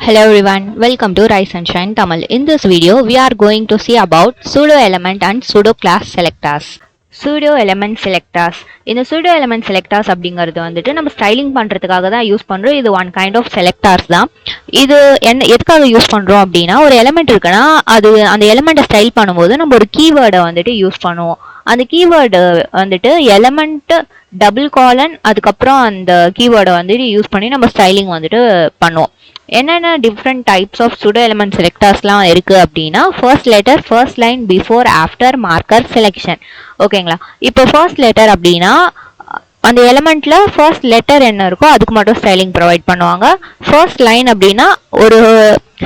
Hello everyone, welcome to Rise and Shine Tamil. In this video, we are going to see about pseudo element and pseudo class selectors. Pseudo element selectors. இந்த pseudo element selectors அப்படிங்கிறது வந்துட்டு நம்ம styling பண்ணுறதுக்காக தான் use பண்ணுறோம். இது one kind of செலக்டார்ஸ் தான். இது எதுக்காக யூஸ் பண்ணுறோம் அப்படின்னா, ஒரு எலிமெண்ட் இருக்குன்னா அது அந்த எலிமெண்ட்டை ஸ்டைல் பண்ணும்போது நம்ம ஒரு கீவேர்டை வந்துட்டு யூஸ் பண்ணுவோம். அந்த கீவேர்டு வந்துட்டு எலிமெண்ட் டபுள் காலன் அதுக்கப்புறம் அந்த கீவேர்டை வந்துட்டு யூஸ் பண்ணி நம்ம ஸ்டைலிங் வந்துட்டு பண்ணுவோம். என்னென்ன different types of pseudo element செலக்டர்ஸ்லாம் இருக்குது அப்படின்னா, first letter, first line, before, after, marker, selection. ஓகேங்களா? இப்போ ஃபர்ஸ்ட் லெட்டர் அப்படின்னா அந்த எலிமெண்ட்ல ஃபர்ஸ்ட் லெட்டர் என்ன இருக்கோ அதுக்கு மட்டும் ஸ்டைலிங் ப்ரொவைட் பண்ணுவாங்க. ஃபர்ஸ்ட் லைன் அப்படின்னா ஒரு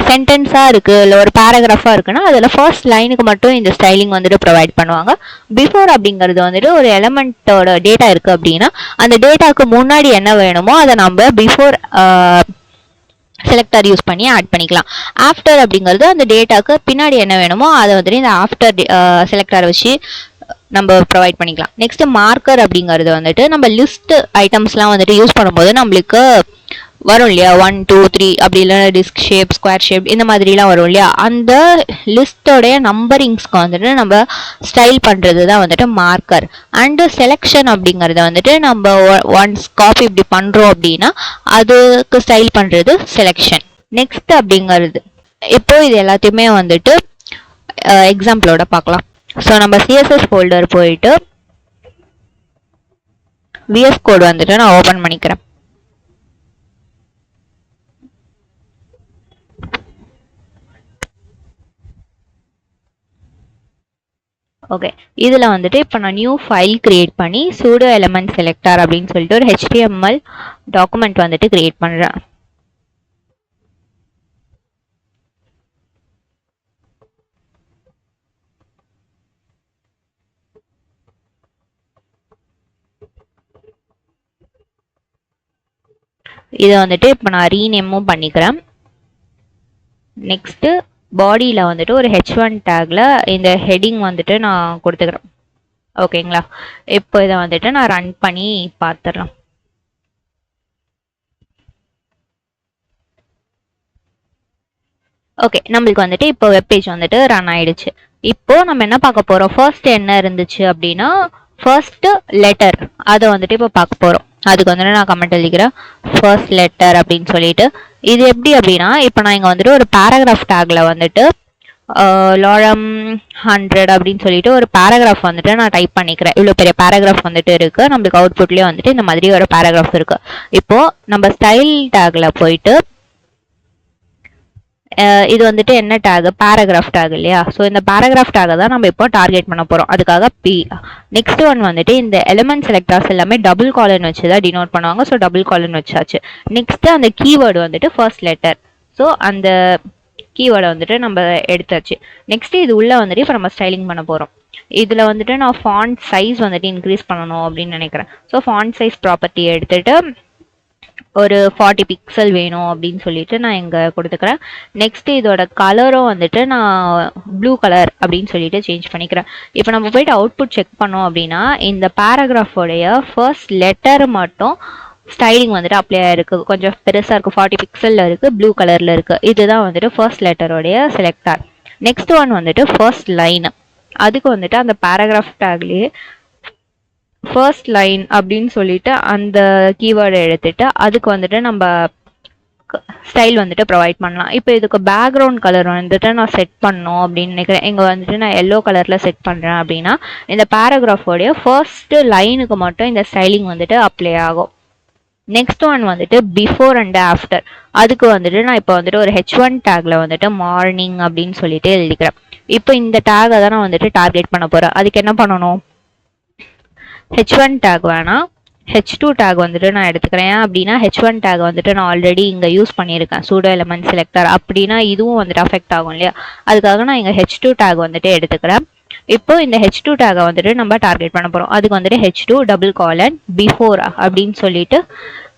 சென்டென்ஸாக இருக்குது இல்லை ஒரு பேராகிராஃபாக இருக்குன்னா அதில் ஃபர்ஸ்ட் லைனுக்கு மட்டும் இந்த ஸ்டைலிங் வந்துட்டு ப்ரொவைட் பண்ணுவாங்க. பிஃபோர் அப்படிங்கிறது வந்துட்டு ஒரு எலிமெண்ட்டோட டேட்டா இருக்குது அப்படின்னா அந்த டேட்டாவுக்கு முன்னாடி என்ன வேணுமோ அதை நம்ம பிஃபோர் செலக்டர் யூஸ் பண்ணி ஆட் பண்ணிக்கலாம். ஆஃப்டர் அப்படிங்கிறது அந்த டேட்டாக்கு பின்னாடி என்ன வேணுமோ அதை வந்துட்டு இந்த ஆஃப்டர் செலக்டரை வச்சு நம்ம ப்ரொவைட் பண்ணிக்கலாம். நெக்ஸ்ட் மார்க்கர் அப்படிங்கிறது வந்துட்டு நம்ம லிஸ்ட் ஐட்டம்ஸ்லாம் வந்துட்டு யூஸ் பண்ணும்போது நம்மளுக்கு வரும் இல்லையா, 1 2 3 அப்படி இல்லைன்னா டிஸ்க் ஷேப், ஸ்கொயர் ஷேப் இந்த மாதிரிலாம் வரும் இல்லையா, அந்த லிஸ்டோடைய நம்பரிங்ஸ்க்கு வந்துட்டு நம்ம ஸ்டைல் பண்ணுறது தான் வந்துட்டு மார்க்கர். அண்டு செலெக்ஷன் அப்படிங்கிறது வந்துட்டு நம்ம ஒன்ஸ் காப்பி இப்படி பண்ணுறோம் அப்படின்னா அதுக்கு ஸ்டைல் பண்ணுறது செலெக்ஷன். நெக்ஸ்ட் அப்படிங்கிறது இப்போ இது எல்லாத்தையுமே வந்துட்டு எக்ஸாம்பிளோட பார்க்கலாம். ஸோ நம்ம சிஎஸ்எஸ் ஃபோல்டர் போயிட்டு விஎஸ் கோட் வந்துட்டு நான் ஓப்பன் பண்ணிக்கிறேன். ஓகே, இதில் வந்துட்டு இப்போ நான் நியூ ஃபைல் கிரியேட் பண்ணி சூடோ எலிமெண்ட் செலக்டர் அப்படின்னு சொல்லிட்டு ஒரு HTML டாக்குமெண்ட் வந்துட்டு கிரியேட் பண்ணுறேன். இதை வந்துட்டு இப்போ நான் ரீநேமும் பண்ணிக்கிறேன். நெக்ஸ்ட்டு பாடியில் வந்துட்டு ஒரு H1 டேக்ல இந்த ஹெட்டிங் வந்துட்டு நான் கொடுத்துக்கிறேன். ஓகேங்களா? இப்போ இதை வந்துட்டு நான் ரன் பண்ணி பார்த்துடலாம். ஓகே, நம்மளுக்கு வந்துட்டு இப்போ வெப்பேஜ் வந்துட்டு ரன் ஆயிடுச்சு. இப்போ நம்ம என்ன பார்க்க போகிறோம், ஃபர்ஸ்ட் என்ன இருந்துச்சு அப்படின்னா ஃபர்ஸ்ட் லெட்டர் அதை வந்துட்டு இப்போ பார்க்க போகிறோம். அதுக்கு வந்துட்டு நான் கமெண்ட் எழுதிக்கிறேன் ஃபர்ஸ்ட் லெட்டர் அப்படின்னு சொல்லிட்டு. இது எப்படி அப்படின்னா, இப்போ நான் இங்கே வந்துட்டு ஒரு பேராகிராஃப் டேக்ல வந்துட்டு லோரம் 100 அப்படின்னு சொல்லிட்டு ஒரு பேராகிராஃப் வந்துட்டு நான் டைப் பண்ணிக்கிறேன். இவ்வளோ பெரிய பேராகிராஃப் வந்துட்டு இருக்கு. நம்மளுக்கு அவுட்புட்லேயே வந்துட்டு இந்த மாதிரி ஒரு பேராகிராஃப் இருக்கு. இப்போ நம்ம ஸ்டைல் டேக்ல போயிட்டு இது வந்துட்டு என்ன டேக், பேராகிராஃப் டேக் இல்லையா? ஸோ இந்த பேராகிராஃப் டேகை தான் நம்ம இப்போ டார்கெட் பண்ண போகிறோம். அதுக்காக பி. நெக்ஸ்ட் ஒன் வந்துட்டு இந்த எலிமெண்ட் செலக்டர்ஸ் எல்லாமே டபுள் காலன் வச்சு தான் டினோட் பண்ணுவாங்க. ஸோ டபுள் காலன் வச்சாச்சு. நெக்ஸ்ட் அந்த கீவேர்டு வந்துட்டு ஃபர்ஸ்ட் லெட்டர். ஸோ அந்த கீவேர்டை வந்துட்டு நம்ம எடுத்தாச்சு. நெக்ஸ்ட் இது உள்ள வந்துட்டு இப்போ நம்ம ஸ்டைலிங் பண்ண போகிறோம். இதில் வந்துட்டு நான் ஃபாண்ட் சைஸ் வந்துட்டு இன்க்ரீஸ் பண்ணணும் அப்படின்னு நினைக்கிறேன். ஸோ ஃபாண்ட் சைஸ் ப்ராப்பர்ட்டி எடுத்துட்டு ஒரு 40 பிக்சல் வேணும் அப்படின்னு சொல்லிட்டு நான் இங்கே கொடுத்துக்கிறேன். நெக்ஸ்ட் இதோட கலரும் வந்துட்டு நான் ப்ளூ கலர் அப்படின்னு சொல்லிட்டு சேஞ்ச் பண்ணிக்கிறேன். இப்போ நம்ம போயிட்டு அவுட்புட் செக் பண்ணோம் அப்படின்னா இந்த பேராகிராஃபோடைய ஃபர்ஸ்ட் லெட்டர் மட்டும் ஸ்டைலிங் வந்துட்டு அப்ளை ஆயிருக்கு. கொஞ்சம் பெருசாக இருக்குது, 40 பிக்சலில் இருக்குது, ப்ளூ கலரில் இருக்குது. இதுதான் வந்துட்டு ஃபர்ஸ்ட் லெட்டரோடைய செலக்டர். நெக்ஸ்ட் ஒன் வந்துட்டு ஃபர்ஸ்ட் லைன். அதுக்கு வந்துட்டு அந்த பேராகிராஃப் டேக்லேயே ஃபர்ஸ்ட் லைன் அப்படின்னு சொல்லிட்டு அந்த கீவேர்டை எடுத்துட்டு அதுக்கு வந்துட்டு நம்ம ஸ்டைல் வந்துட்டு ப்ரொவைட் பண்ணலாம். இப்போ இதுக்கு பேக்ரவுண்ட் கலர் வந்துட்டு நான் செட் பண்ணோம் அப்படின்னு நினைக்கிறேன். இங்கே வந்துட்டு நான் எல்லோ கலரில் செட் பண்ணுறேன் அப்படின்னா இந்த பேராகிராஃபோடைய ஃபர்ஸ்ட் லைனுக்கு மட்டும் இந்த ஸ்டைலிங் வந்துட்டு அப்ளை ஆகும். நெக்ஸ்ட் ஒன் வந்துட்டு பிஃபோர் அண்ட் ஆஃப்டர். அதுக்கு வந்துட்டு நான் இப்போ வந்துட்டு ஒரு H1 டேக்ல வந்துட்டு மார்னிங் அப்படின்னு சொல்லிட்டு எழுதிக்கிறேன். இப்போ இந்த டேகை தான் நான் வந்துட்டு டார்கெட் பண்ண போகிறேன். அதுக்கு என்ன பண்ணணும், H1 டேக் வேணாம், H2 டேக் வந்துட்டு நான் எடுத்துக்கிறேன். அப்படின்னா H1 டேக் வந்துட்டு நான் ஆல்ரெடி இங்கே யூஸ் பண்ணியிருக்கேன் சூடோ எலிமெண்ட் செலக்டர். அப்படின்னா இதுவும் வந்துட்டு அஃபெக்ட் ஆகும் இல்லையா, அதுக்காக நான் இங்கே H2 டேக் வந்துட்டு எடுத்துக்கிறேன். இப்போ இந்த H2 டேகை வந்துட்டு நம்ம டார்கெட் பண்ண போகிறோம். அதுக்கு வந்துட்டு H2 டபுள் காலன் பிஃபோர் அப்படின்னு சொல்லிட்டு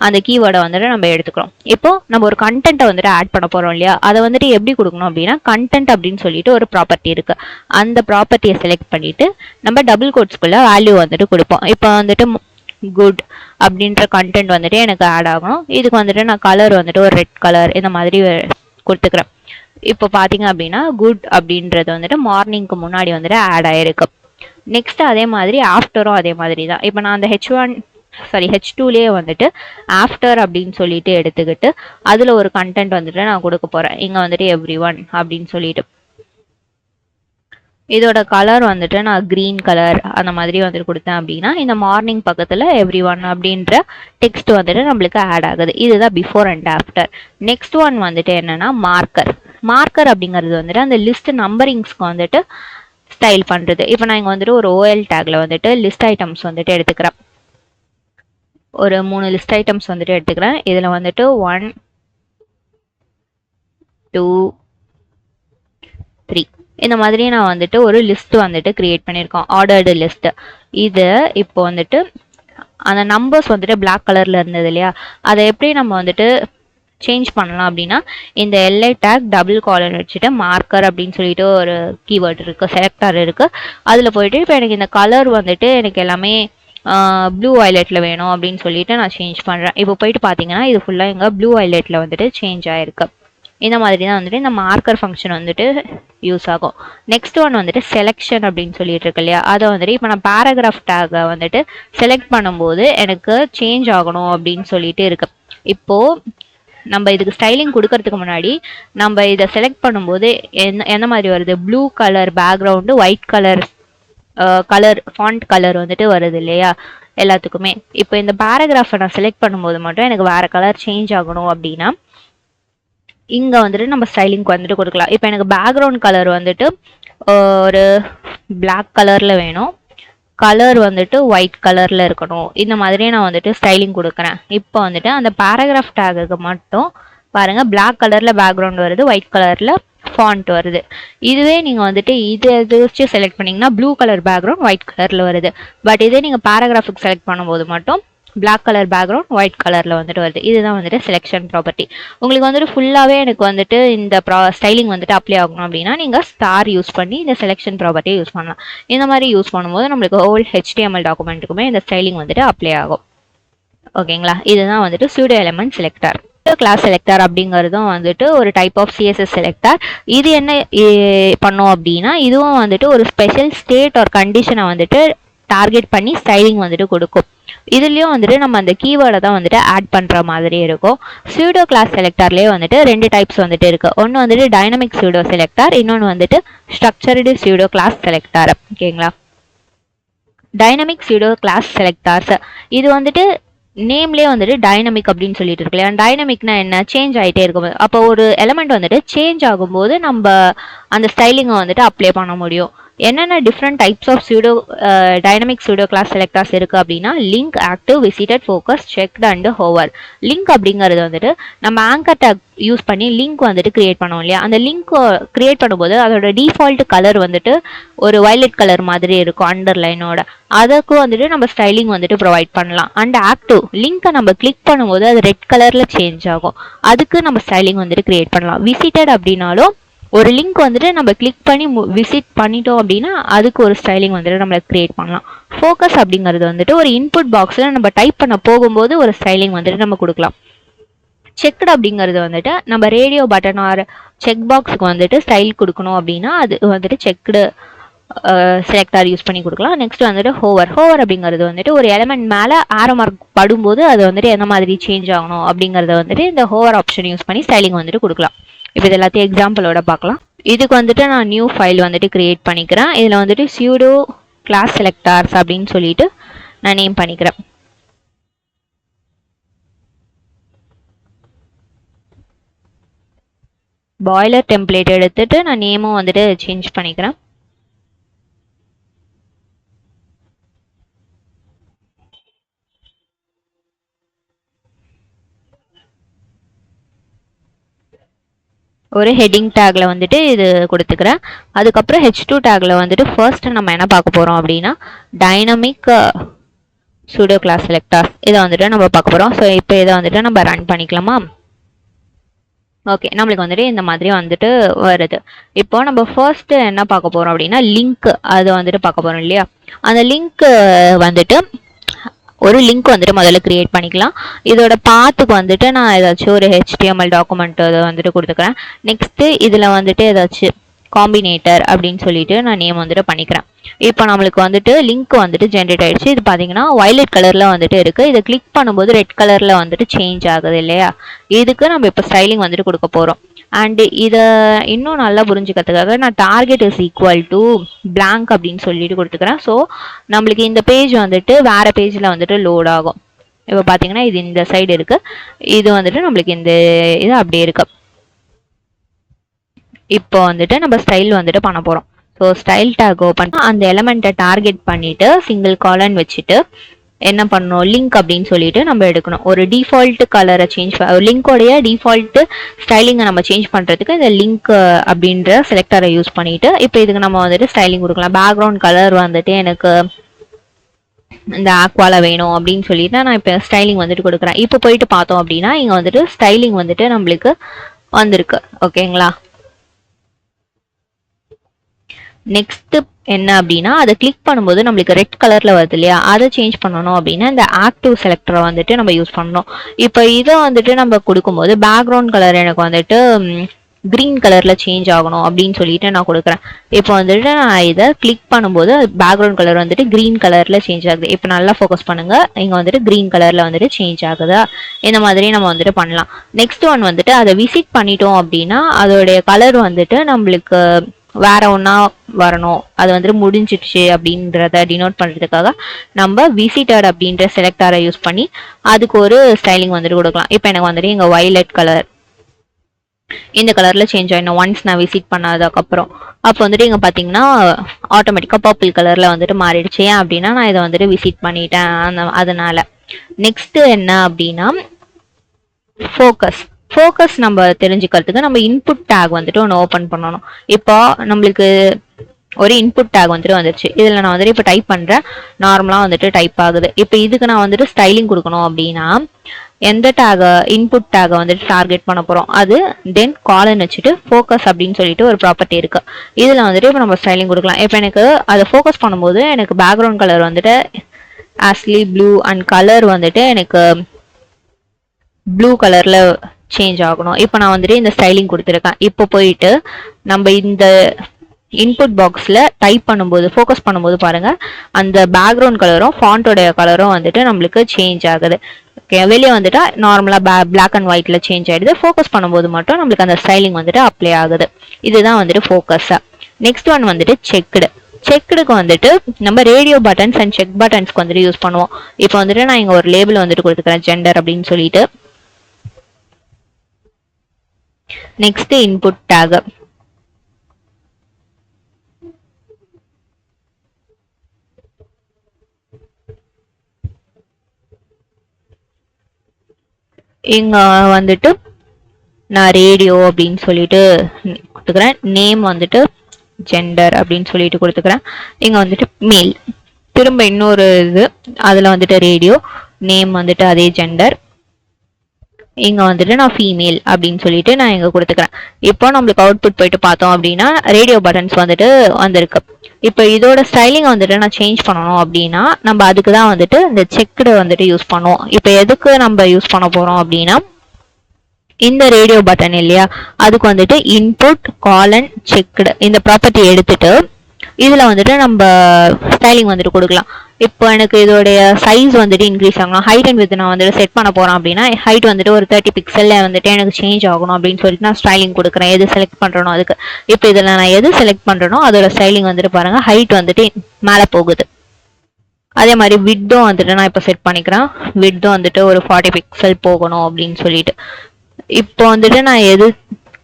அந்த கீவேர்டை வந்துட்டு நம்ம எடுத்துக்கிறோம். இப்போ நம்ம ஒரு கண்டென்ட்டை வந்துட்டு ஆட் பண்ண போகிறோம் இல்லையா, அதை வந்துட்டு எப்படி கொடுக்கணும் அப்படின்னா கண்டென்ட் அப்படின்னு சொல்லிட்டு ஒரு ப்ராப்பர்ட்டி இருக்குது. அந்த ப்ராப்பர்ட்டியை செலக்ட் பண்ணிவிட்டு நம்ம டபுள் கோட்ஸ்குள்ளே வேல்யூ வந்துட்டு கொடுப்போம். இப்போ வந்துட்டு குட் அப்படின்ற கண்டென்ட் வந்துட்டு எனக்கு ஆட் ஆகணும். இதுக்கு வந்துட்டு நான் கலர் வந்துட்டு ஒரு ரெட் கலர் இந்த மாதிரி கொடுத்துக்கிறேன். இப்போ பார்த்தீங்க அப்படின்னா குட் அப்படின்றது வந்துட்டு மார்னிங்க்கு முன்னாடி வந்துட்டு ஆட் ஆயிருக்கு. நெக்ஸ்ட் அதே மாதிரி ஆஃப்டரும் அதே மாதிரி தான். இப்போ நான் அந்த H2லேயே வந்துட்டு ஆஃப்டர் அப்படின்னு சொல்லிட்டு எடுத்துக்கிட்டு அதில் ஒரு கண்டென்ட் வந்துட்டு நான் கொடுக்க போகிறேன். இங்கே வந்துட்டு everyone அப்படின்னு சொல்லிட்டு இதோட கலர் வந்துட்டு நான் கிரீன் கலர் அந்த மாதிரி வந்துட்டு கொடுத்தேன் அப்படின்னா இந்த மார்னிங் பக்கத்தில் everyone அப்படின்ற டெக்ஸ்ட் வந்துட்டு நம்மளுக்கு ஆட் ஆகுது. இதுதான் before and after. Next one வந்துட்டு என்னன்னா மார்க்கர் அப்படிங்கிறது வந்துட்டு அந்த லிஸ்ட் நம்பரிங்ஸ்க்கு வந்துட்டு ஸ்டைல் பண்ணுறது. இப்போ நான் இங்கே வந்துட்டு ஒரு OL டேக்ல வந்துட்டு லிஸ்ட் ஐட்டம்ஸ் வந்துட்டு எடுத்துக்கிறேன். ஒரு 3 லிஸ்ட் ஐட்டம்ஸ் வந்துட்டு எடுத்துக்கிறேன். இதில் வந்துட்டு 1 2 3 இந்த மாதிரி நான் வந்துட்டு ஒரு லிஸ்ட் வந்துட்டு கிரியேட் பண்ணியிருக்கோம், ஆர்டர்டு லிஸ்ட். இது இப்போ வந்துட்டு அந்த நம்பர்ஸ் வந்துட்டு பிளாக் கலர்ல இருந்தது இல்லையா, அதை எப்படி நம்ம வந்துட்டு சேஞ்ச் பண்ணலாம் அப்படின்னா இந்த LI டேக் டபுள் காலன் வச்சுட்டு மார்க்கர் அப்படின்னு சொல்லிட்டு ஒரு கீவேர்ட் இருக்கு, செலக்டர் இருக்கு. அதில் போயிட்டு இப்போ எனக்கு இந்த கலர் வந்துட்டு எனக்கு எல்லாமே ப்ளூ வயலட்ல வேணும் அப்படின்னு சொல்லிட்டு நான் சேஞ்ச் பண்ணுறேன். இப்போ போயிட்டு பார்த்தீங்கன்னா இது ஃபுல்லாக எங்கள் ப்ளூ வயலட்ல வந்துட்டு சேஞ்ச் ஆயிருக்கு. இந்த மாதிரி தான் வந்துட்டு இந்த மார்க்கர் ஃபங்க்ஷன் வந்துட்டு யூஸ் ஆகும். நெக்ஸ்ட் ஒன் வந்துட்டு செலெக்ஷன் அப்படின்னு சொல்லிட்டு இருக்கு இல்லையா, அதை வந்துட்டு இப்போ நான் பேராகிராஃப் டேக்கை வந்துட்டு செலக்ட் பண்ணும்போது எனக்கு சேஞ்ச் ஆகணும் அப்படின்னு சொல்லிட்டு இருக்கு. இப்போ நம்ம இதுக்கு ஸ்டைலிங் கொடுக்கறதுக்கு முன்னாடி நம்ம இதை செலக்ட் பண்ணும்போது எந்த மாதிரி வருது, blue colour background white colour font colour வந்துட்டு வருது இல்லையா எல்லாத்துக்குமே. இப்போ இந்த பேராகிராஃபை நான் செலக்ட் பண்ணும்போது மட்டும் எனக்கு வேற கலர் சேஞ்ச் ஆகணும் அப்படின்னா இங்கே வந்துட்டு நம்ம ஸ்டைலிங்க்கு வந்துட்டு கொடுக்கலாம். இப்போ எனக்கு பேக்ரவுண்ட் கலர் வந்துட்டு ஒரு பிளாக் கலரில் வேணும், கலர் வந்துட்டு ஒயிட் கலரில் இருக்கணும். இந்த மாதிரியே நான் வந்துட்டு ஸ்டைலிங் கொடுக்குறேன். இப்போ வந்துட்டு அந்த பேராகிராஃப் டேகுக்கு மட்டும் பாருங்கள் பிளாக் கலரில் பேக்ரவுண்ட் வருது, ஒயிட் கலரில் ஃபாண்ட் வருது. இதுவே நீங்கள் வந்துட்டு இது வச்சு செலக்ட் பண்ணிங்கன்னா ப்ளூ கலர் பேக்ரவுண்ட் ஒயிட் கலரில் வருது. பட் இதே நீங்கள் பேராகிராஃபுக்கு செலக்ட் பண்ணும்போது மட்டும் பிளாக் கலர் பேக்ரவுண்ட் ஒயிட் கலரில் வந்துட்டு வருது. இதுதான் வந்துட்டு செலெக்ஷன் ப்ராப்பர்ட்டி. உங்களுக்கு வந்துட்டு ஃபுல்லாகவே எனக்கு வந்துட்டு இந்த ஸ்டைலிங் வந்துட்டு அப்ளை ஆகணும் அப்படின்னா நீங்கள் ஸ்டார் யூஸ் பண்ணி இந்த செலெக்ஷன் ப்ராப்பர்ட்டியை யூஸ் பண்ணலாம். இந்த மாதிரி யூஸ் பண்ணும்போது நம்மளுக்கு ஹோல் HTML டாக்குமெண்ட்டுக்குமே இந்த ஸ்டைலிங் வந்துட்டு அப்ளை ஆகும். ஓகேங்களா, இதுதான் வந்துட்டு pseudo element selector. Class selector அப்படிங்கிறதும் வந்துட்டு ஒரு டைப் ஆஃப் CSS செலக்டர். இது என்ன பண்ணோம் அப்படின்னா இதுவும் வந்துட்டு ஒரு ஸ்பெஷல் ஸ்டேட் ஒரு கண்டிஷனை வந்துட்டு டார்கெட் பண்ணி ஸ்டைலிங் வந்துட்டு கொடுக்கும். இதுலயும் வந்துட்டு நம்ம அந்த கீவேர்டை தான் வந்துட்டு ஆட் பண்ற மாதிரி இருக்கும். சூடோ கிளாஸ் செலக்டர்லயே வந்துட்டு 2 டைப்ஸ் வந்துட்டு இருக்கு. ஒன்று வந்துட்டு டைனமிக் சூடோ செலக்டர், இன்னொன்று வந்துட்டு ஸ்ட்ரக்சர்டு சூடோ கிளாஸ் செலக்டர். ஓகேங்களா, டைனமிக் சூடோ கிளாஸ் செலக்டர்ஸ் இது வந்துட்டு நேம்லேயே வந்துட்டு டைனமிக் அப்படின்னு சொல்லிட்டு இருக்கு இல்லையா. டைனமிக்னா என்ன, சேஞ்ச் ஆகிட்டே இருக்கும். அப்போ ஒரு எலமெண்ட் வந்துட்டு சேஞ்ச் ஆகும்போது நம்ம அந்த ஸ்டைலிங்கை வந்துட்டு அப்ளை பண்ண முடியும். என்னென்ன different types of dynamic pseudo class selectors இருக்குது அப்படின்னா link, active, visited, focus, checked and hover. Link அப்படிங்கிறது வந்துட்டு நம்ம ஆங்கர் டேக் யூஸ் பண்ணி லிங்க் வந்துட்டு கிரியேட் பண்ணுவோம் இல்லையா. அந்த லிங்க் கிரியேட் பண்ணும்போது அதோட டிஃபால்ட் கலர் வந்துட்டு ஒரு வயலட் கலர் மாதிரி இருக்கும் அண்டர்லைனோட. அதுக்கும் வந்துட்டு நம்ம ஸ்டைலிங் வந்துட்டு ப்ரொவைட் பண்ணலாம். அண்ட் ஆக்டிவ் லிங்கை நம்ம கிளிக் பண்ணும்போது அது ரெட் கலரில் சேஞ்ச் ஆகும், அதுக்கு நம்ம ஸ்டைலிங் வந்துட்டு கிரியேட் பண்ணலாம். விசிட்டட் அப்படின்னாலும் ஒரு லிங்க் வந்துட்டு நம்ம கிளிக் பண்ணி விசிட் பண்ணிட்டோம் அப்படின்னா அதுக்கு ஒரு ஸ்டைலிங் வந்துட்டு நம்மள கிரியேட் பண்ணலாம். ஃபோக்கஸ் அப்படிங்கிறது வந்துட்டு ஒரு இன்புட் பாக்ஸில் நம்ம டைப் பண்ண போகும்போது ஒரு ஸ்டைலிங் வந்துட்டு நம்ம கொடுக்கலாம். செக்டு அப்படிங்கிறது வந்துட்டு நம்ம ரேடியோ பட்டன் ஆர் செக் பாக்ஸுக்கு வந்துட்டு ஸ்டைல் கொடுக்கணும் அப்படின்னா அது வந்துட்டு செக்டு செலக்டர் யூஸ் பண்ணி கொடுக்கலாம். நெக்ஸ்ட் வந்துட்டு ஹோவர் அப்படிங்கிறது வந்துட்டு ஒரு எலமெண்ட் மேலே ஆரோ மார்க் படும்போது அது வந்துட்டு எந்த மாதிரி சேஞ்ச் ஆகணும் அப்படிங்கிறத வந்துட்டு இந்த ஹோவர் ஆப்ஷன் யூஸ் பண்ணி ஸ்டைலிங் வந்துட்டு கொடுக்கலாம். இப்போ இது எல்லாத்தையும் எக்ஸாம்பிளோட பார்க்கலாம். இதுக்கு வந்துட்டு நான் நியூ ஃபைல் வந்துட்டு கிரியேட் பண்ணிக்கிறேன். இதில் வந்துட்டு சூடோ கிளாஸ் செலக்டர்ஸ் அப்படின்னு சொல்லிட்டு நான் நேம் பண்ணிக்கிறேன். பாய்லர் டெம்ப்ளேட் எடுத்துட்டு நான் நேமும் வந்துட்டு சேஞ்ச் பண்ணிக்கிறேன். ஒரு ஹெட்டிங் டேக்ல வந்துட்டு இது கொடுத்துக்கிறேன். அதுக்கப்புறம் H2 டேக்ல வந்துட்டு ஃபர்ஸ்ட் நம்ம என்ன பார்க்க போறோம் அப்படின்னா டைனமிக் சூடோ கிளாஸ் செலக்டர்ஸ் இதை வந்துட்டு நம்ம பார்க்க போறோம். ஸோ இப்போ இதை வந்துட்டு நம்ம ரன் பண்ணிக்கலாமா. ஓகே, நம்மளுக்கு வந்துட்டு இந்த மாதிரி வந்துட்டு வருது. இப்போ நம்ம ஃபர்ஸ்ட் என்ன பார்க்க போறோம் அப்படின்னா லிங்க் அது வந்துட்டு பார்க்க போறோம் இல்லையா. அந்த லிங்க் வந்துட்டு ஒரு லிங்க் வந்துட்டு முதல்ல கிரியேட் பண்ணிக்கலாம். இதோட பாத்துக்கு வந்துட்டு நான் ஏதாச்சும் ஒரு HTML டாக்குமெண்ட் அதை வந்துட்டு கொடுத்துக்கிறேன். நெக்ஸ்ட் இதுல வந்துட்டு ஏதாச்சும் காம்பினேட்டர் அப்படின்னு சொல்லிட்டு நான் நேம் வந்துட்டு பண்ணிக்கிறேன். இப்போ நம்மளுக்கு வந்துட்டு லிங்க் வந்துட்டு ஜென்ரேட் ஆயிடுச்சு. இது பார்த்தீங்கன்னா வயலட் கலர்ல வந்துட்டு இருக்கு. இதை கிளிக் பண்ணும்போது ரெட் கலர்ல வந்துட்டு சேஞ்ச் ஆகுது இல்லையா? இதுக்கு நம்ம இப்போ ஸ்டைலிங் வந்துட்டு கொடுக்க போறோம். அண்ட் இதை இன்னும் நல்லா புரிஞ்சுக்கிறதுக்காக நான் target is equal to blank அப்படின்னு சொல்லிட்டு கொடுத்துக்கிறேன். ஸோ நம்மளுக்கு இந்த பேஜ் வந்துட்டு வேற பேஜ்ல வந்துட்டு லோட் ஆகும். இப்போ பார்த்தீங்கன்னா இது இந்த சைடு இருக்கு, இது வந்துட்டு நம்மளுக்கு இந்த இது அப்படியே இருக்கு. இப்போ வந்துட்டு நம்ம ஸ்டைல் வந்துட்டு பண்ண போறோம். ஸோ ஸ்டைல் டேக் ஓப்பன் அந்த எலமெண்ட்டை டார்கெட் பண்ணிட்டு சிங்கிள் காலன் வச்சுட்டு என்ன பண்ணணும், லிங்க் அப்படின்னு சொல்லிட்டு நம்ம எடுக்கணும். ஒரு டிஃபால்ட் கலரை சேஞ்ச் லிங்கோடைய டிஃபால்ட் ஸ்டைலிங்கை நம்ம சேஞ்ச் பண்றதுக்கு இந்த லிங்க் அப்படின்ற செலக்டரை யூஸ் பண்ணிட்டு இப்போ இதுக்கு நம்ம வந்துட்டு ஸ்டைலிங் கொடுக்கலாம். பேக்ரவுண்ட் கலர் வந்துட்டு எனக்கு இந்த ஆக்வால வேணும் அப்படின்னு சொல்லிட்டு நான் இப்போ ஸ்டைலிங் வந்துட்டு கொடுக்குறேன். இப்போ போயிட்டு பார்த்தோம் அப்படின்னா இங்க வந்துட்டு ஸ்டைலிங் வந்துட்டு நம்மளுக்கு வந்திருக்கு. ஓகேங்களா? நெக்ஸ்ட் என்ன அப்படின்னா அதை கிளிக் பண்ணும்போது நம்மளுக்கு ரெட் கலர்ல வருது இல்லையா? அதை சேஞ்ச் பண்ணணும் அப்படின்னா இந்த ஆக்டிவ் செலக்டரை வந்துட்டு நம்ம யூஸ் பண்ணணும். இப்போ இதை வந்துட்டு நம்ம கொடுக்கும்போது பேக்ரவுண்ட் கலர் எனக்கு வந்துட்டு கிரீன் கலர்ல சேஞ்ச் ஆகணும் அப்படின்னு சொல்லிட்டு நான் கொடுக்குறேன். இப்போ வந்துட்டு நான் இதை கிளிக் பண்ணும்போது பேக்ரவுண்ட் கலர் வந்துட்டு கிரீன் கலர்ல சேஞ்ச் ஆகுது. இப்போ நல்லா ஃபோக்கஸ் பண்ணுங்க, இங்க வந்துட்டு கிரீன் கலர்ல வந்துட்டு சேஞ்ச் ஆகுதா? இந்த மாதிரி நம்ம வந்துட்டு பண்ணலாம். நெக்ஸ்ட் ஒன் வந்துட்டு அதை விசிட் பண்ணிட்டோம் அப்படின்னா அதோடைய கலர் வந்துட்டு நம்மளுக்கு வேற ஒன்னா வரணும், அது வந்துட்டு முடிஞ்சிடுச்சு அப்படின்றத டினோட் பண்றதுக்காக நம்ம விசிட்டட் அப்படின்ற செலக்டரை யூஸ் பண்ணி அதுக்கு ஒரு ஸ்டைலிங் வந்துட்டு கொடுக்கலாம். இப்போ எனக்கு வந்துட்டு இங்க வயலட் கலர் இந்த கலர்ல சேஞ்ச் ஆயிடும் ஒன்ஸ் நான் விசிட் பண்ணதுக்கு அப்புறம். அப்போ வந்துட்டு இங்க பாத்தீங்கன்னா ஆட்டோமேட்டிக்கா பர்பிள் கலர்ல வந்துட்டு மாறிடுச்சு. ஏன் அப்படின்னா நான் இதை வந்துட்டு விசிட் பண்ணிட்டேன் அதனால. நெக்ஸ்ட் என்ன அப்படின்னா ஃபோக்கஸ் நம்ம தெரிஞ்சுக்கிறதுக்கு நம்ம இன்புட் டேக் வந்துட்டு ஒன்று ஓப்பன் பண்ணணும். இப்போ நம்மளுக்கு ஒரு இன்புட் டேக் வந்துட்டு வந்துருச்சு. இதில் நான் வந்துட்டு இப்போ டைப் பண்ணுறேன், நார்மலாக வந்துட்டு டைப் ஆகுது. இப்போ இதுக்கு நான் வந்துட்டு ஸ்டைலிங் கொடுக்கணும் அப்படின்னா எந்த டேக் இன்புட் டேகை வந்துட்டு டார்கெட் பண்ண போகிறோம் அது தென் காலன் வச்சுட்டு ஃபோக்கஸ் அப்படின்னு சொல்லிட்டு ஒரு ப்ராப்பர்ட்டி இருக்கு. இதில் வந்துட்டு இப்போ நம்ம ஸ்டைலிங் கொடுக்கலாம். இப்போ எனக்கு அதை ஃபோக்கஸ் பண்ணும்போது எனக்கு பேக்ரவுண்ட் கலர் வந்துட்டு ஆஸ்லி ப்ளூ அண்ட் கலர் வந்துட்டு எனக்கு ப்ளூ கலர்ல சேஞ்ச் ஆகணும். இப்போ நான் வந்துட்டு இந்த ஸ்டைலிங் கொடுத்துருக்கேன். இப்போ போயிட்டு நம்ம இந்த இன்புட் பாக்ஸ்ல டைப் பண்ணும்போது ஃபோக்கஸ் பண்ணும்போது பாருங்க அந்த பேக்ரவுண்ட் கலரும் ஃபாண்டோடைய கலரும் வந்துட்டு நம்மளுக்கு சேஞ்ச் ஆகுது. ஓகே, வெளியே வந்துட்டா நார்மலா பிளாக் அண்ட் ஒயிட்ல சேஞ்ச் ஆயிடுது. ஃபோக்கஸ் பண்ணும்போது மட்டும் நம்மளுக்கு அந்த ஸ்டைலிங் வந்துட்டு அப்ளை ஆகுது. இதுதான் வந்துட்டு ஃபோக்கஸ். நெக்ஸ்ட் ஒன் வந்துட்டு செக்குடுக்கு வந்துட்டு நம்ம ரேடியோ பட்டன்ஸ் அண்ட் செக் பட்டன்ஸ்க்கு வந்துட்டு யூஸ் பண்ணுவோம். இப்போ வந்துட்டு நான் இங்க ஒரு லேபிள் வந்துட்டு கொடுத்துக்கிறேன் ஜெண்டர் அப்படின்னு சொல்லிட்டு. நெக்ஸ்ட் இன்புட் டேக் இங்க வந்துட்டு நான் ரேடியோ அப்படின்னு சொல்லிட்டு கொடுத்துக்கிறேன். நேம் வந்துட்டு ஜெண்டர் அப்படின்னு சொல்லிட்டு கொடுத்துக்கிறேன். இங்க வந்துட்டு மேல், திரும்ப இன்னொரு இது அதுல வந்துட்டு ரேடியோ, நேம் வந்துட்டு அதே ஜெண்டர், இங்க வந்துட்டு நான் ஃபீமேல் அப்படின்னு சொல்லிட்டு நான் இங்க கொடுத்துக்கிறேன். இப்போ நம்மளுக்கு அவுட்புட் போயிட்டு பார்த்தோம் அப்படின்னா ரேடியோ பட்டன்ஸ் வந்துட்டு வந்திருக்கு. இப்போ இதோட ஸ்டைலிங் வந்துட்டு நான் சேஞ்ச் பண்ணணும் அப்படின்னா நம்ம அதுக்கு தான் வந்துட்டு இந்த செக்குடு வந்துட்டு யூஸ் பண்ணுவோம். இப்போ எதுக்கு நம்ம யூஸ் பண்ண போறோம் அப்படின்னா இந்த ரேடியோ பட்டன் இல்லையா அதுக்கு வந்துட்டு இன்புட் காலன் செக்குடு இந்த ப்ராப்பர்ட்டி எடுத்துட்டு இதுல வந்துட்டு நம்ம ஸ்டைலிங் வந்துட்டு கொடுக்கலாம். இப்போ எனக்கு இதோடைய சைஸ் வந்துட்டு இன்க்ரீஸ் ஆகணும், ஹைட் அண்ட் வித் நான் வந்துட்டு செட் பண்ண போறேன் அப்படின்னா ஹைட் வந்துட்டு ஒரு 30 பிக்சல்ல வந்துட்டு எனக்கு சேஞ்ச் ஆகணும் அப்படின்னு சொல்லிட்டு நான் ஸ்டைலிங் கொடுக்குறேன். எது செலக்ட் பண்றனோ அதுக்கு. இப்போ இதில் நான் எது செலக்ட் பண்றனோ அதோட ஸ்டைலிங் வந்துட்டு பாருங்க ஹைட் வந்துட்டு மேலே போகுது. அதே மாதிரி விட்டும் வந்துட்டு நான் இப்போ செட் பண்ணிக்கிறேன். விட்டும் வந்துட்டு ஒரு 40 பிக்சல் போகணும் அப்படின்னு சொல்லிட்டு. இப்போ வந்துட்டு நான் எது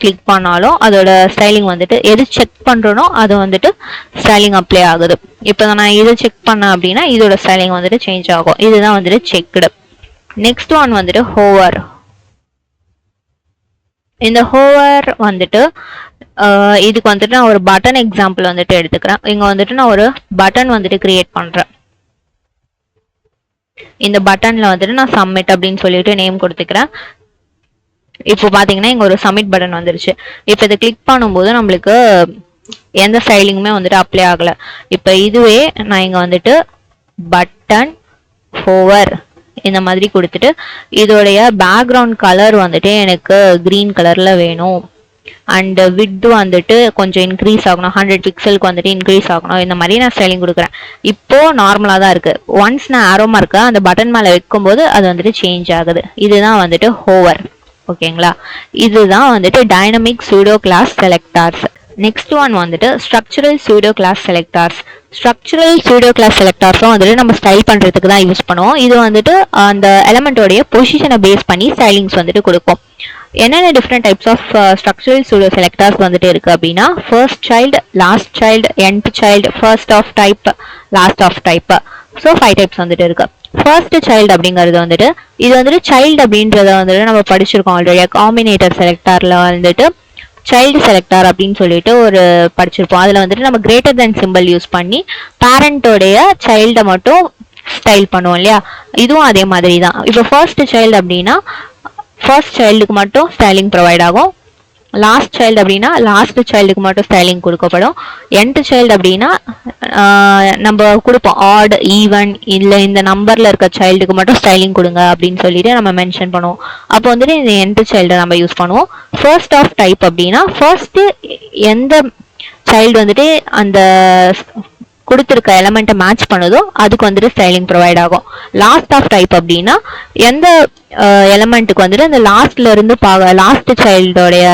கிளிக் பண்ணாலும் அதோட ஸ்டைலிங் வந்துட்டு எது செக் பண்றனோ அது வந்துட்டு ஸ்டைலிங் அப்ளை ஆகுது. இப்போ நான் இதை செக் பண்ணேன் அப்படின்னா இதோட ஸ்டைலிங் வந்துட்டு சேஞ்ச் ஆகும். இதுதான் வந்துட்டு செக்டு. நெக்ஸ்ட் ஒன் வந்துட்டு ஹோவர். இந்த ஹோவர் வந்துட்டு இதுக்கு வந்துட்டு நான் ஒரு பட்டன் எக்ஸாம்பிள் வந்துட்டு எடுத்துக்கிறேன். இங்க வந்துட்டு நான் ஒரு பட்டன் வந்துட்டு கிரியேட் பண்றேன். இந்த பட்டன்ல வந்துட்டு நான் சப்மிட் அப்படின்னு சொல்லிட்டு நேம் கொடுத்துக்கிறேன். இப்போ பாத்தீங்கன்னா இங்க ஒரு சப்மிட் பட்டன் வந்துருச்சு. இப்போ இதை கிளிக் பண்ணும்போது நம்மளுக்கு எந்த ஸ்டைலிங்குமே வந்துட்டு அப்ளை ஆகல. இப்போ இதுவே நான் இங்க வந்துட்டு பட்டன் ஹோவர் இந்த மாதிரி கொடுத்துட்டு இதோடைய பேக்ரவுண்ட் கலர் வந்துட்டு எனக்கு கிரீன் கலர்ல வேணும். அண்ட் வித் வந்துட்டு கொஞ்சம் இன்க்ரீஸ் ஆகணும், 100 பிக்சலுக்கு வந்துட்டு இன்க்ரீஸ் ஆகணும். இந்த மாதிரி நான் ஸ்டைலிங் கொடுக்குறேன். இப்போ நார்மலாக தான் இருக்கு. ஒன்ஸ் நான் ஆரோ மார்க்கை அந்த பட்டன் மேலே வைக்கும்போது அது வந்துட்டு சேஞ்ச் ஆகுது. இதுதான் வந்துட்டு ஹோவர். ஓகேங்களா, இதுதான் வந்துட்டு dynamic pseudo class selectors. Next one வந்துட்டு structural pseudo class selectors. Structural pseudo class செலக்டார்ஸும் வந்துட்டு நம்ம ஸ்டைல் பண்ணுறதுக்கு தான் யூஸ் பண்ணுவோம். இது வந்துட்டு அந்த எலமெண்ட்டோடைய பொசிஷனை பேஸ் பண்ணி ஸ்டைலிங்ஸ் வந்துட்டு கொடுக்கும். என்னென்ன different types of structural pseudo selectors வந்துட்டு இருக்கு அப்படின்னா, first child, last child, nth child, first of type, last of type. So 5 types வந்துட்டு இருக்கு. ஃபர்ஸ்ட் சைல்டு அப்படிங்கிறது வந்துட்டு இது வந்துட்டு சைல்டு அப்படின்றத வந்துட்டு நம்ம படிச்சிருக்கோம் ஆல்ரெடி. காம்பினேட்டர் செலக்டார்ல வந்துட்டு சைல்டு செலக்டார் அப்படின்னு சொல்லிட்டு ஒரு படிச்சிருப்போம். அதுல வந்துட்டு நம்ம கிரேட்டர் தென் சிம்பிள் யூஸ் பண்ணி பேரண்டோடைய சைல்டை மட்டும் ஸ்டைல் பண்ணுவோம் இல்லையா. இதுவும் அதே மாதிரி தான். இப்போ ஃபர்ஸ்ட் சைல்டு அப்படின்னா ஃபர்ஸ்ட் சைல்டுக்கு மட்டும் ஸ்டைலிங் ப்ரொவைட் ஆகும். லாஸ்ட் சைல்டு அப்படின்னா லாஸ்ட் சைல்டுக்கு மட்டும் ஸ்டைலிங் கொடுக்கப்படும். எண்ட் சைல்டு அப்படின்னா நம்ம கொடுப்போம் ஆட், ஈவன், இல்லை இந்த நம்பர்ல இருக்க சைல்டுக்கு மட்டும் ஸ்டைலிங் கொடுங்க அப்படின்னு சொல்லிட்டு நம்ம மென்ஷன் பண்ணுவோம். அப்போ வந்துட்டு இந்த எண்ட் சைல்டை நம்ம யூஸ் பண்ணுவோம். ஃபர்ஸ்ட் ஆஃப் டைப் அப்படின்னா ஃபர்ஸ்ட் எந்த சைல்டு வந்துட்டு அந்த கொடுத்துருக்க எலமெண்ட்டை மேட்ச் பண்ணுதோ அதுக்கு வந்துட்டு ஸ்டைலிங் ப்ரொவைட் ஆகும். லாஸ்ட் ஆஃப் டைப் அப்படின்னா எந்த எலமெண்ட்டுக்கு வந்துட்டு அந்த லாஸ்ட்ல இருந்து லாஸ்ட் சைல்டோடைய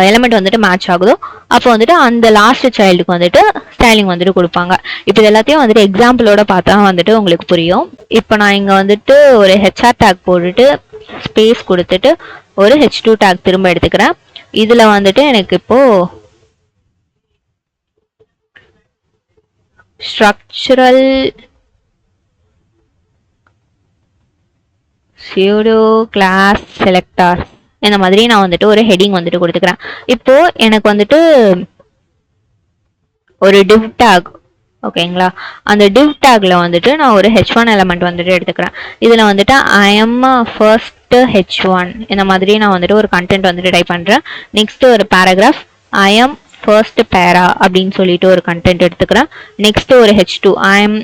எலமெண்ட் வந்துட்டு மேட்ச் ஆகுதோ அப்போ வந்துட்டு அந்த லாஸ்ட் சைல்டுக்கு வந்துட்டு ஸ்டைலிங் வந்துட்டு கொடுப்பாங்க. இப்போ இது எல்லாத்தையும் வந்துட்டு எக்ஸாம்பிளோட பார்த்தா வந்துட்டு உங்களுக்கு புரியும். இப்போ நான் இங்கே வந்துட்டு ஒரு ஹெச்ஆர் டேக் போட்டுட்டு ஸ்பேஸ் கொடுத்துட்டு ஒரு H2 டேக் திரும்ப எடுத்துக்கிறேன். இதில் வந்துட்டு எனக்கு இப்போ ஸ்ட்ரக்சரல் சூடோ கிளாஸ் செலக்டார் இந்த மாதிரி நான் வந்துட்டு ஒரு ஹெட்டிங் வந்துட்டு கொடுத்துக்கிறேன். இப்போ எனக்கு வந்துட்டு ஒரு டிவ் டேக், ஓகேங்களா, அந்த டிவ் டேக்ல வந்துட்டு நான் ஒரு H1 எலமெண்ட் வந்துட்டு எடுத்துக்கிறேன். இதுல வந்துட்டு ஐ எம் ஃபர்ஸ்ட் H1 இந்த மாதிரி நான் வந்துட்டு ஒரு கண்டென்ட் வந்துட்டு டைப் பண்றேன். நெக்ஸ்ட் ஒரு பேராகிராஃப் ஐ எம் ஃபர்ஸ்ட் பேரா அப்படின்னு சொல்லிட்டு ஒரு கண்டென்ட் எடுத்துக்கிறேன். நெக்ஸ்ட் ஒரு H2 I am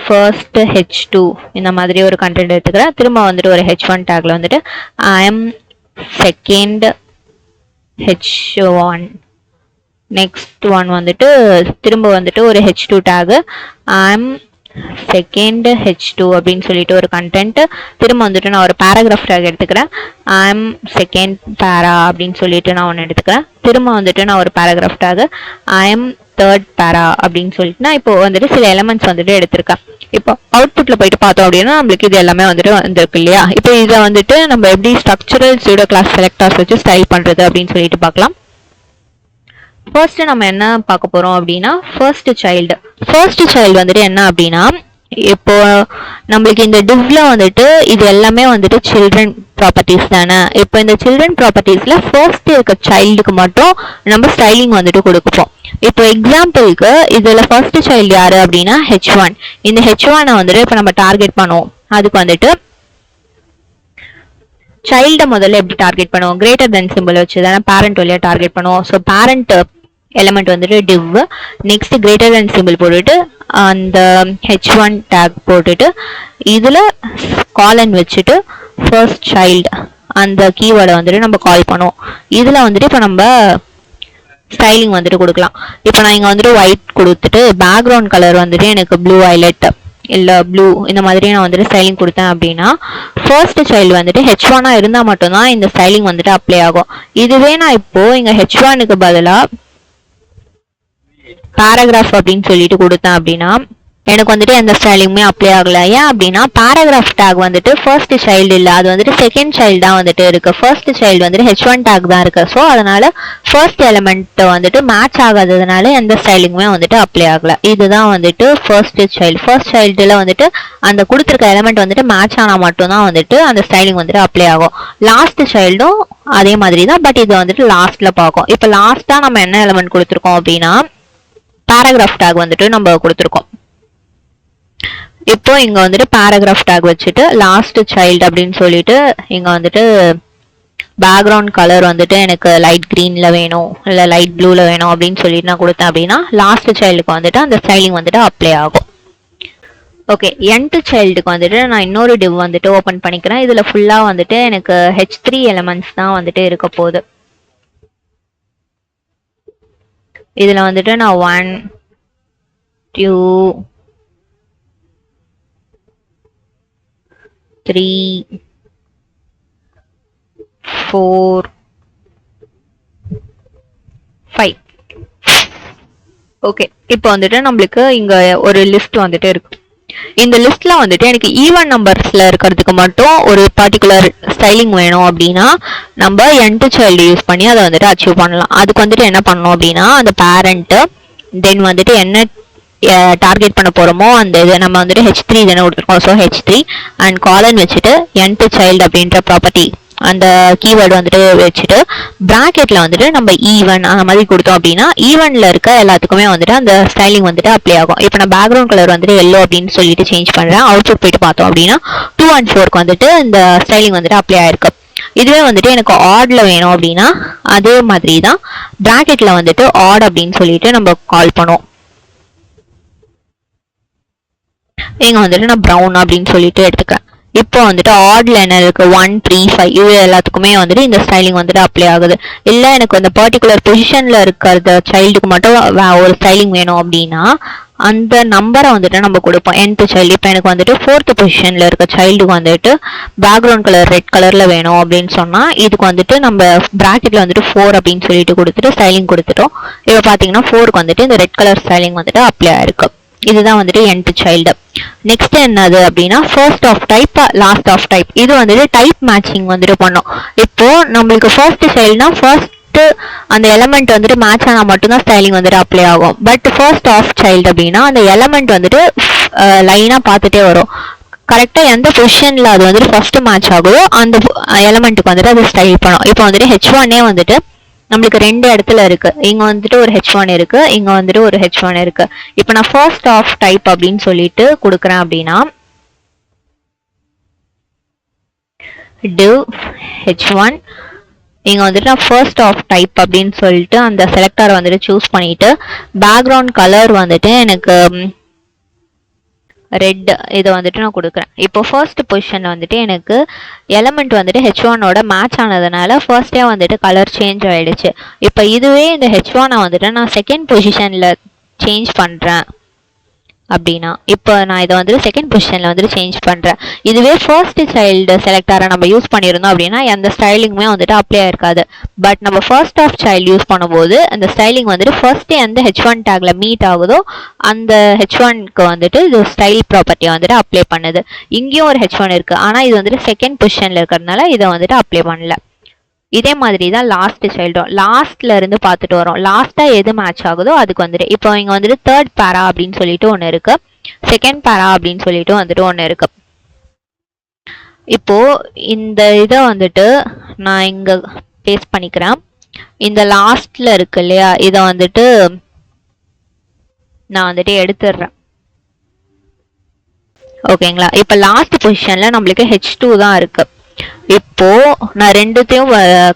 first H2 இந்த மாதிரி ஒரு கண்டென்ட் எடுத்துக்கிறேன். திரும்ப வந்துட்டு ஒரு H1 டேக்ல வந்துட்டு I am second H1. Next one வந்துட்டு திரும்ப வந்துட்டு ஒரு H2 take I am second H2 அப்படின்னு சொல்லிட்டு ஒரு கண்டென்ட். திரும்ப வந்துட்டு நான் ஒரு பேராகிராஃப் டேக் எடுத்துக்கிறேன். ஐ எம் செகண்ட் பேரா அப்படின்னு சொல்லிட்டு நான் ஒன்று எடுத்துக்கிறேன். திரும்ப வந்துட்டு நான் ஒரு paragraph take I am third பேரா அப்படின்னு சொல்லிட்டு நான் இப்போ வந்துட்டு சில எலமெண்ட்ஸ் வந்துட்டு எடுத்திருக்கேன். இப்போ அவுட்புட்ல போயிட்டு பார்த்தோம் அப்படின்னா நம்மளுக்கு இது எல்லாமே வந்துட்டு வந்திருக்கு இல்லையா. இப்போ இதை வந்துட்டு நம்ம எப்படி ஸ்ட்ரக்சரல் சூடோ கிளாஸ் செலக்டார்ஸ் வச்சு ஸ்டைல் பண்றது அப்படின்னு சொல்லிட்டு பார்க்கலாம். ஃபர்ஸ்ட் நம்ம என்ன பார்க்க போறோம் அப்படின்னா ஃபர்ஸ்ட் சைல்டு வந்துட்டு என்ன அப்படின்னா, இப்போ நம்மளுக்கு இந்த டிவ்ல வந்துட்டு இது எல்லாமே வந்துட்டு சில்ட்ரன் ப்ராப்பர்ட்டிஸ் தானே. இப்போ இந்த சில்ட்ரன் ப்ராப்பர்ட்டிஸ்ல ஃபர்ஸ்ட் இருக்க சைல்டுக்கு மட்டும் நம்ம ஸ்டைலிங் வந்துட்டு கொடுப்போம். இப்போ எக்ஸாம்பிளுக்கு இதுல ஃபர்ஸ்ட் சைல்டு யாரு அப்படின்னா H1. இந்த H1 வந்துட்டு இப்போ நம்ம டார்கெட் பண்ணுவோம். அதுக்கு வந்துட்டு சைல்டை முதல்ல எப்படி டார்கெட் பண்ணுவோம், கிரேட்டர் தென் சிம்பிள் வச்சு தானே பேரண்ட் வழியா டார்கெட் பண்ணுவோம். ஸோ பேரண்ட் எலமெண்ட் வந்துட்டு div, next greater than simple போட்டுட்டு அந்த H1 டேக் போட்டுட்டு இதுல காலன் வச்சுட்டு ஃபர்ஸ்ட் சைல்டு அந்த கீவேர்டை வந்துட்டு நம்ம கால் பண்ணுவோம். இதுல வந்துட்டு இப்போ நம்ம ஸ்டைலிங் வந்துட்டு கொடுக்கலாம். இப்போ நான் இங்க வந்துட்டு ஒயிட் கொடுத்துட்டு பேக்ரவுண்ட் கலர் வந்துட்டு எனக்கு ப்ளூ ஹைலைட் இல்ல ப்ளூ இந்த மாதிரி நான் வந்துட்டு ஸ்டைலிங் கொடுத்தேன் அப்படின்னா ஃபர்ஸ்ட் சைல்டு வந்துட்டு H1 இருந்தா மட்டும்தான் இந்த ஸ்டைலிங் வந்துட்டு அப்ளை ஆகும். இதுவே நான் இப்போ இங்க H1க்கு பதிலா பேராகிராஃப் அப்படின்னு சொல்லிட்டு கொடுத்தேன் அப்படின்னா எனக்கு வந்துட்டு எந்த ஸ்டைலிங்குமே அப்ளை ஆகல. ஏன் அப்படின்னா பேராகிராஃப் டேக் வந்துட்டு ஃபர்ஸ்ட் சைல்டு இல்லை, அது வந்துட்டு செகண்ட் சைல்டு தான் வந்துட்டு இருக்கு. ஃபர்ஸ்ட் சைல்டு வந்துட்டு H1 டேக் தான் இருக்கு. ஸோ அதனால ஃபர்ஸ்ட் எலிமெண்ட் வந்துட்டு மேட்ச் ஆகாததுனால எந்த ஸ்டைலிங்குமே வந்துட்டு அப்ளை ஆகல. இதுதான் வந்துட்டு ஃபர்ஸ்ட் சைல்டு. ஃபர்ஸ்ட் சைல்டுல வந்துட்டு அந்த கொடுத்துருக்க எலிமெண்ட் வந்துட்டு மேட்ச் ஆனால் மட்டும்தான் வந்துட்டு அந்த ஸ்டைலிங் வந்துட்டு அப்ளை ஆகும். லாஸ்ட் சைல்டும் அதே மாதிரி தான், பட் இது வந்துட்டு லாஸ்ட்ல பார்க்கும். இப்போ லாஸ்டா நம்ம என்ன எலிமெண்ட் கொடுத்துருக்கோம் அப்படின்னா பேராகிராஃப் டேக் வந்துட்டு நம்ம கொடுத்துருக்கோம். இப்போ இங்க வந்துட்டு பேராகிராஃப் டேக் வச்சுட்டு லாஸ்ட் சைல்டு அப்படின்னு சொல்லிட்டு இங்க வந்துட்டு பேக்ரவுண்ட் கலர் வந்துட்டு எனக்கு லைட் கிரீன்ல வேணும் இல்ல லைட் ப்ளூல வேணும் அப்படின்னு சொல்லிட்டு நான் கொடுத்தேன் அப்படின்னா லாஸ்ட் சைல்டுக்கு வந்துட்டு அந்த ஸ்டைலிங் வந்துட்டு அப்ளை ஆகும். ஓகே, nth சைல்டுக்கு வந்துட்டு நான் இன்னொரு div வந்துட்டு ஓபன் பண்ணிக்கிறேன். இதுல ஃபுல்லா வந்துட்டு எனக்கு h3 எலிமெண்ட்ஸ் தான் வந்துட்டு இருக்க போகுது. இதுல வந்துட்டு நான் 1 2 3 4 5. ஓகே, இப்போ வந்துட்டு நம்மளுக்கு இங்க ஒரு லிஸ்ட் வந்துட்டு இருக்கு. இந்த லிஸ்ட்ல வந்துட்டு எனக்கு ஈவன் நம்பர்ஸ்ல இருக்கிறதுக்கு மட்டும் ஒரு பர்டிகுலர் ஸ்டைலிங் வேணும் அப்படின்னா நம்ம nth சைல்டு யூஸ் பண்ணி அதை வந்துட்டு அச்சீவ் பண்ணலாம். அதுக்கு வந்துட்டு என்ன பண்ணணும் அப்படின்னா அந்த பேரண்ட் தென் வந்துட்டு என்ன டார்கெட் பண்ண போறோமோ அந்த இது நம்ம வந்துட்டு h3 தானே கொடுத்துருக்கோம். ஸோ h3 அண்ட் காலன் வச்சுட்டு nth சைல்டு அப்படின்ற ப்ராப்பர்ட்டி அந்த கீவேர்டு வந்துட்டு வச்சுட்டு பிராக்கெட்ல வந்துட்டு நம்ம ஈவன் அந்த மாதிரி கொடுத்தோம் அப்படின்னா ஈவன்ல இருக்க எல்லாத்துக்குமே வந்துட்டு அந்த ஸ்டைலிங் வந்துட்டு அப்ளை ஆகும். இப்போ நான் பேக்ரவுண்ட் கலர் வந்துட்டு எல்லோ அப்படின்னு சொல்லிட்டு சேஞ்ச் பண்றேன். அவுட்புட் போயிட்டு பார்த்தோம் அப்படின்னா 2 and 4க்கு வந்துட்டு இந்த ஸ்டைலிங் வந்துட்டு அப்ளை ஆயிருக்கு. இதுவே வந்துட்டு எனக்கு ஆட்ல வேணும் அப்படின்னா அதே மாதிரி தான் பிராக்கெட்ல வந்துட்டு ஆட் அப்படின்னு சொல்லிட்டு நம்ம கால் பண்ணுவோம். இங்க வந்துட்டு நான் ப்ரௌன் அப்படின்னு சொல்லிட்டு எடுத்துக்கிறேன். இப்போ வந்துட்டு ஆட்ல என்ன இருக்கு 1 3 5 இது எல்லாத்துக்குமே வந்துட்டு இந்த ஸ்டைலிங் வந்துட்டு அப்ளை ஆகுது. இல்ல எனக்கு அந்த பர்டிகுலர் பொசிஷன்ல இருக்கிற சைல்டுக்கு மட்டும் ஒரு ஸ்டைலிங் வேணும் அப்படின்னா அந்த நம்பரை வந்துட்டு நம்ம கொடுப்போம். nth சைல்டு இப்போ எனக்கு வந்துட்டு 4th பொசிஷன்ல இருக்க சைல்டுக்கு வந்துட்டு பேக்ரவுண்ட் கலர் ரெட் கலர்ல வேணும் அப்படின்னு சொன்னா இதுக்கு வந்துட்டு நம்ம பிராக்கெட்ல வந்துட்டு 4 அப்படின்னு சொல்லிட்டு கொடுத்துட்டு ஸ்டைலிங் கொடுத்துட்டோம். இப்போ பாத்தீங்கன்னா 4க்கு வந்துட்டு இந்த ரெட் கலர் ஸ்டைலிங் வந்துட்டு அப்ளை ஆயிருக்கு. இதுதான் வந்துட்டு nth சைல்டு. நெக்ஸ்ட் என்னது அப்படின்னா first of type last of type. இது வந்துட்டு டைப் மேட்சிங் வந்துட்டு பண்ணோம். இப்போ நம்மளுக்கு ஃபர்ஸ்ட் சைல்டுனா ஃபர்ஸ்ட் அந்த எலமெண்ட் வந்துட்டு மேட்ச் ஆனா மட்டும்தான் ஸ்டைலிங் வந்துட்டு அப்ளை ஆகும். பட் ஃபர்ஸ்ட் ஆஃப் சைல்டு அப்படின்னா அந்த எலமெண்ட் வந்துட்டு லைனா பார்த்துட்டே வரும். கரெக்டா எந்த பொசிஷன்ல அது வந்துட்டு ஃபர்ஸ்ட் மேட்ச் ஆகுதோ அந்த எலமெண்ட்டுக்கு வந்துட்டு அது ஸ்டைல் பண்ணும். இப்போ வந்துட்டு h1 வந்துட்டு நம்மளுக்கு 2 இடத்துல இருக்கு. இங்க வந்துட்டு ஒரு h1 இருக்கு, இங்க வந்துட்டு ஒரு h1 இருக்கு. இப்போ நான் ஃபர்ஸ்ட் ஆஃப் டைப் அப்படின்னு சொல்லிட்டு கொடுக்குறேன் அப்படின்னா div h1 இங்க வந்துட்டு நான் ஃபர்ஸ்ட் ஆஃப் டைப் அப்படின்னு சொல்லிட்டு அந்த செலக்டரை வந்துட்டு சூஸ் பண்ணிட்டு பேக்ரவுண்ட் கலர் வந்துட்டு எனக்கு ரெட் இதை வந்துட்டு நான் கொடுக்குறேன். இப்போ ஃபர்ஸ்ட் பொசிஷன் வந்துட்டு எனக்கு எலமெண்ட் வந்துட்டு h1ஓட மேட்ச் ஆனதுனால ஃபர்ஸ்டே வந்துட்டு கலர் சேஞ்ச் ஆயிடுச்சு. இப்போ இதுவே இந்த h1 வந்துட்டு நான் செகண்ட் பொசிஷன்ல சேஞ்ச் பண்றேன் அப்படின்னா இப்போ நான் இதை வந்துட்டு செகண்ட் பொசிஷன்ல வந்துட்டு சேஞ்ச் பண்றேன். இதுவே ஃபர்ஸ்ட் சைல்டு செலக்டரை நம்ம யூஸ் பண்ணியிருந்தோம் அப்படின்னா எந்த ஸ்டைலிங்குமே வந்துட்டு அப்ளை ஆயிருக்காது. பட் நம்ம ஃபர்ஸ்ட் ஆஃப் சைல்டு யூஸ் பண்ணும்போது அந்த ஸ்டைலிங் வந்துட்டு ஃபர்ஸ்ட் எந்த h1 டேக்ல மீட் ஆகுதோ அந்த h1க்கு வந்துட்டு இது ஸ்டைல் ப்ராப்பர்ட்டியை வந்துட்டு அப்ளை பண்ணுது. இங்கேயும் ஒரு h1 இருக்கு, ஆனா இது வந்துட்டு செகண்ட் பொசிஷன்ல இருக்கிறதுனால இதை வந்துட்டு அப்ளை பண்ணல. இதே மாதிரி தான் லாஸ்ட் சைல்டும் லாஸ்ட்ல இருந்து பார்த்துட்டு வரோம். லாஸ்டா எது மேட்ச் ஆகுதோ அதுக்கு வந்துட்டு இப்போ இங்க வந்துட்டு தேர்ட் பேரா அப்படின்னு சொல்லிட்டு ஒன்று இருக்கு, செகண்ட் பேரா அப்படின்னு சொல்லிட்டு வந்துட்டு ஒன்று இருக்கு. இப்போ இந்த இதை வந்துட்டு நான் இங்க பேஸ்ட் பண்ணிக்கிறேன். இந்த லாஸ்ட்ல இருக்கு இல்லையா, இதை வந்துட்டு நான் வந்துட்டு எடுத்துடுறேன். ஓகேங்களா, இப்போ லாஸ்ட் பொசிஷன்ல நம்மளுக்கு h2 தான் இருக்கு. இப்போ நான் ரெண்டுத்தையும்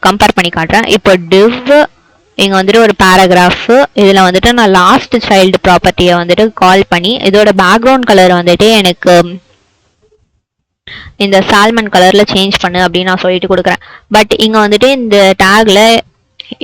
கம்பேர் பண்ணி காட்டுறேன். இப்போ div இங்க வந்துட்டு ஒரு பேராகிராஃப், இதுல வந்துட்டு நான் லாஸ்ட் சைல்டு ப்ராப்பர்ட்டியை வந்துட்டு கால் பண்ணி இதோட பேக்ரவுண்ட் கலர் வந்துட்டு எனக்கு இந்த சால்மன் கலர்ல சேஞ்ச் பண்ணு அப்படின்னு நான் சொல்லிட்டு கொடுக்குறேன். பட் இங்க வந்துட்டு இந்த டேக்ல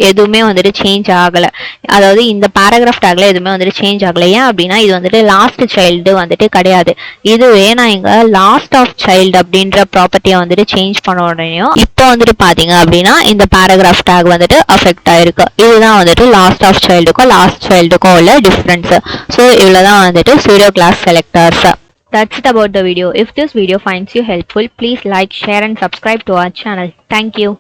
எதுவுமே வந்துட்டு சேஞ்ச் ஆகலை. அதாவது இந்த பேராகிராஃப் டேக்ல எதுவுமே வந்துட்டு சேஞ்ச் ஆகலை. ஏன் அப்படின்னா இது வந்துட்டு லாஸ்ட் சைல்டு வந்துட்டு கிடையாது. இதுவே நான் இங்க லாஸ்ட் ஆஃப் சைல்டு அப்படின்ற ப்ராப்பர்ட்டியை வந்துட்டு சேஞ்ச் பண்ண உடனேயும் இப்போ வந்துட்டு பாத்தீங்க அப்படின்னா இந்த பேராகிராஃப் டேக் வந்துட்டு அஃபெக்ட் ஆயிருக்கு. இதுதான் வந்துட்டு லாஸ்ட் ஆஃப் சைல்டுக்கும் லாஸ்ட் சைல்டுக்கும் உள்ள டிஃபரன்ஸ். ஸோ இவ்வளவுதான் வந்துட்டு pseudo class selectors. That's it about the video. If this video finds you helpful, please like, share and subscribe to our channel. Thank you.